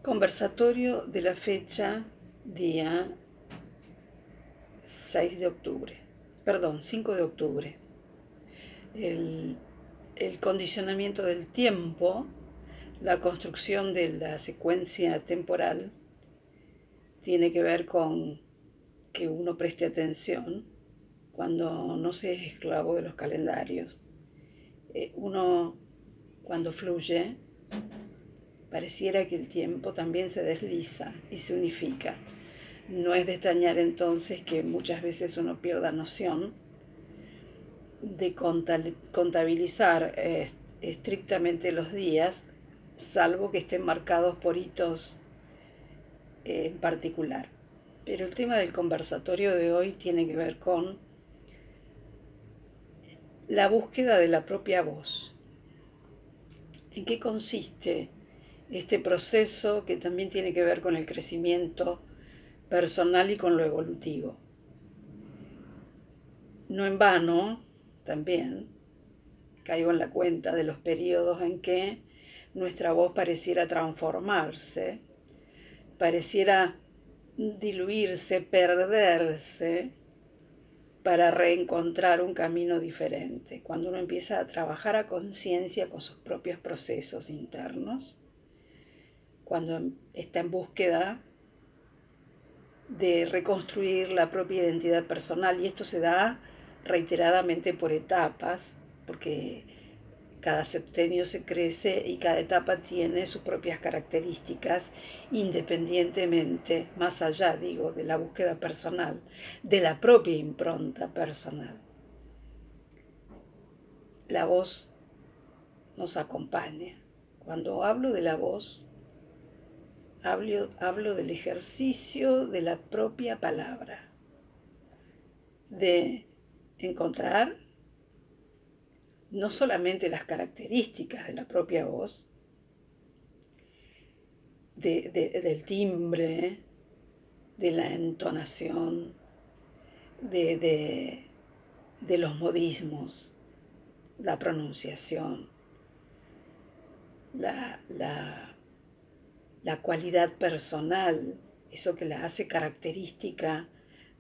Conversatorio de la fecha día 6 de octubre, perdón, 5 de octubre. El, el condicionamiento del tiempo, la construcción de la secuencia temporal, tiene que ver con que uno preste atención cuando no se es esclavo de los calendarios. Uno, cuando fluye, pareciera que el tiempo también se desliza y se unifica. No es de extrañar entonces que muchas veces uno pierda noción de contabilizar estrictamente los días, salvo que estén marcados por hitos en particular. Pero el tema del conversatorio de hoy tiene que ver con la búsqueda de la propia voz. ¿En qué consiste este proceso que también tiene que ver con el crecimiento personal y con lo evolutivo? No en vano, también, caigo en la cuenta de los periodos en que nuestra voz pareciera transformarse, pareciera diluirse, perderse, para reencontrar un camino diferente. Cuando uno empieza a trabajar a conciencia con sus propios procesos internos, cuando está en búsqueda de reconstruir la propia identidad personal, y esto se da reiteradamente por etapas, porque cada septenio se crece y cada etapa tiene sus propias características, independientemente, más allá, digo, de la búsqueda personal, de la propia impronta personal. La voz nos acompaña. Cuando hablo de la voz, hablo del ejercicio de la propia palabra, de encontrar no solamente las características de la propia voz, del timbre, de la entonación, de los modismos, la pronunciación, la cualidad personal, eso que la hace característica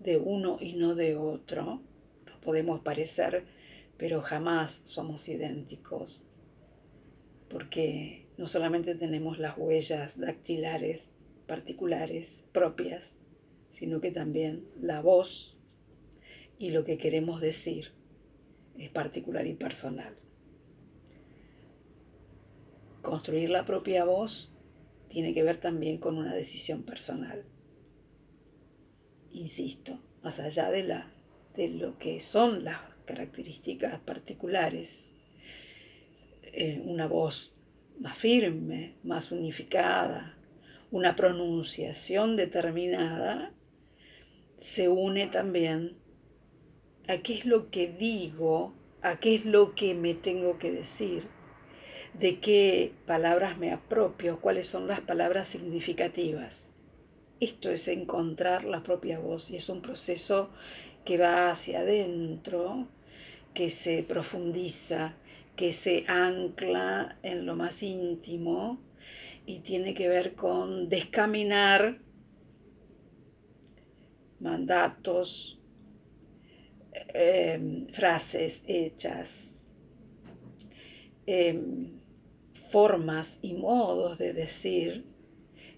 de uno y no de otro. Nos podemos parecer, pero jamás somos idénticos, porque no solamente tenemos las huellas dactilares particulares, propias, sino que también la voz y lo que queremos decir es particular y personal. Construir la propia voz tiene que ver también con una decisión personal. Insisto, más allá de lo que son las características particulares, una voz más firme, más unificada, una pronunciación determinada, se une también a qué es lo que digo, a qué es lo que me tengo que decir, de qué palabras me apropio, cuáles son las palabras significativas. Esto es encontrar la propia voz y es un proceso que va hacia adentro, que se profundiza, que se ancla en lo más íntimo y tiene que ver con descaminar mandatos, frases hechas, formas y modos de decir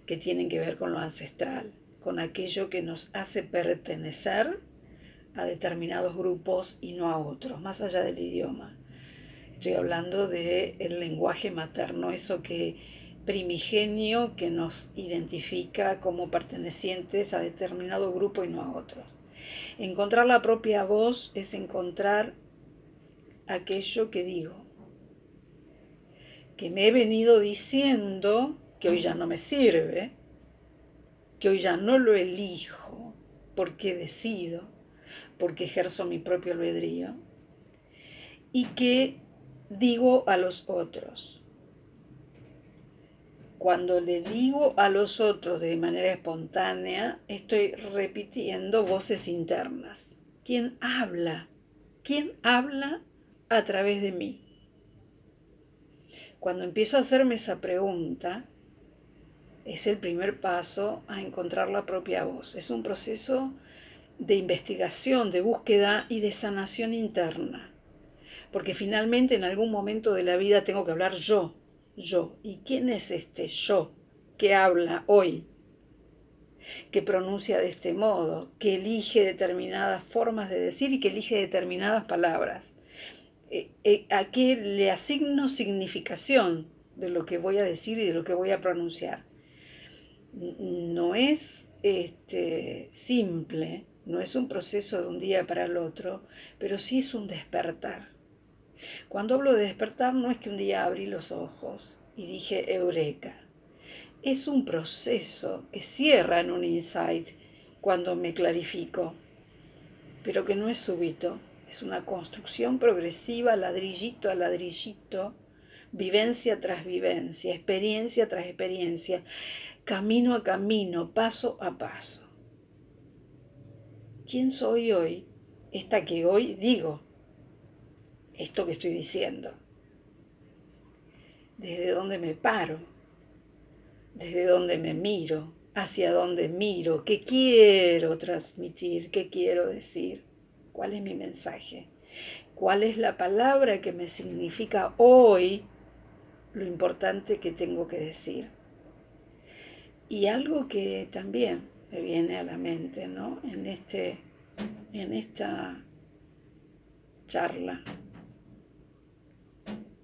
que tienen que ver con lo ancestral, con aquello que nos hace pertenecer a determinados grupos y no a otros, más allá del idioma. Estoy hablando del lenguaje materno, eso que primigenio que nos identifica como pertenecientes a determinado grupo y no a otros. Encontrar la propia voz es encontrar aquello que digo, que me he venido diciendo que hoy ya no me sirve, que hoy ya no lo elijo porque decido, porque ejerzo mi propio albedrío, y que digo a los otros. Cuando le digo a los otros de manera espontánea, estoy repitiendo voces internas. ¿Quién habla? ¿Quién habla a través de mí? Cuando empiezo a hacerme esa pregunta, es el primer paso a encontrar la propia voz. Es un proceso de investigación, de búsqueda y de sanación interna. Porque finalmente en algún momento de la vida tengo que hablar yo. ¿Y quién es este yo que habla hoy? Que pronuncia de este modo, que elige determinadas formas de decir y que elige determinadas palabras. ¿A qué le asigno significación de lo que voy a decir y de lo que voy a pronunciar? No es simple, no es un proceso de un día para el otro, pero sí es un despertar. Cuando hablo de despertar no es que un día abrí los ojos y dije eureka. Es un proceso que cierra en un insight cuando me clarifico, pero que no es súbito, es una construcción progresiva, ladrillito a ladrillito, vivencia tras vivencia, experiencia tras experiencia, camino a camino, paso a paso. ¿Quién soy hoy? Esta que hoy digo, esto que estoy diciendo. ¿Desde dónde me paro? ¿Desde dónde me miro? ¿Hacia dónde miro? ¿Qué quiero transmitir? ¿Qué quiero decir? ¿Cuál es mi mensaje? ¿Cuál es la palabra que me significa hoy lo importante que tengo que decir? Y algo que también me viene a la mente, ¿no? En esta charla,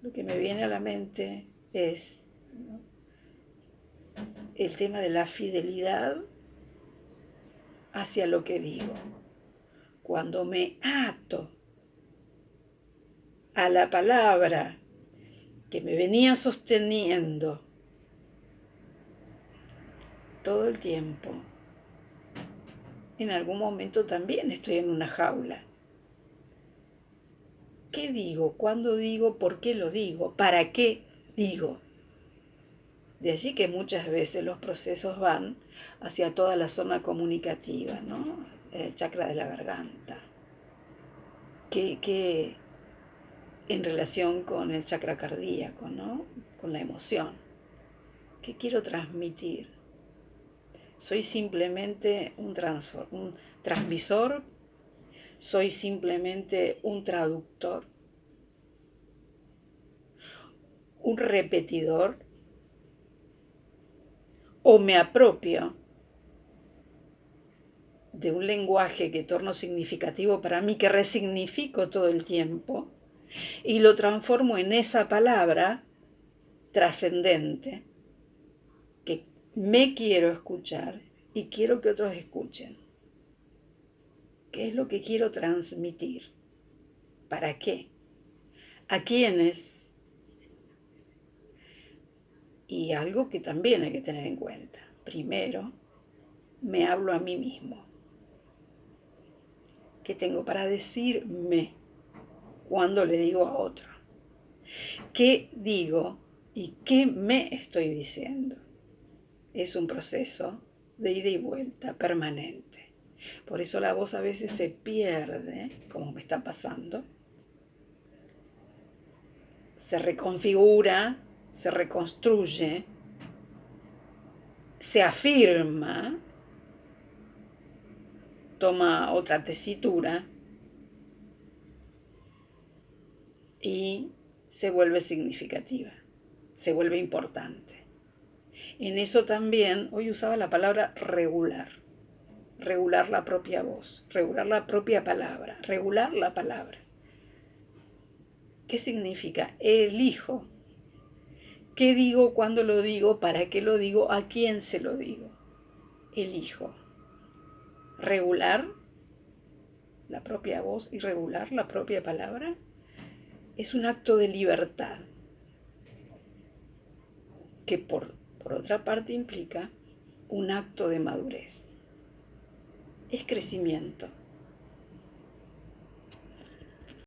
lo que me viene a la mente es, ¿no?, el tema de la fidelidad hacia lo que digo. Cuando me ato a la palabra que me venía sosteniendo todo el tiempo, en algún momento también estoy en una jaula. ¿Qué digo? ¿Cuándo digo? ¿Por qué lo digo? ¿Para qué digo? De allí que muchas veces los procesos van hacia toda la zona comunicativa, ¿no? El chakra de la garganta. Que en relación con el chakra cardíaco, ¿no? Con la emoción. ¿Qué quiero transmitir? ¿Soy simplemente un transmisor? ¿Soy simplemente un traductor? ¿Un repetidor? ¿O me apropio de un lenguaje que torno significativo para mí, que resignifico todo el tiempo, y lo transformo en esa palabra trascendente que me quiero escuchar y quiero que otros escuchen? ¿Qué es lo que quiero transmitir? ¿Para qué? ¿A quiénes? Y algo que también hay que tener en cuenta. Primero, me hablo a mí mismo. ¿Qué tengo para decirme cuando le digo a otro? ¿Qué digo y qué me estoy diciendo? Es un proceso de ida y vuelta permanente. Por eso la voz a veces se pierde, como me está pasando. Se reconfigura, se reconstruye, se afirma, toma otra tesitura y se vuelve significativa, se vuelve importante. En eso también, hoy usaba la palabra regular la propia voz, regular la propia palabra, regular la palabra. ¿Qué significa? Elijo. ¿Qué digo? ¿Cuándo lo digo? ¿Para qué lo digo? ¿A quién se lo digo? Elijo. Regular la propia voz y regular la propia palabra es un acto de libertad que por otra parte implica un acto de madurez. Es crecimiento.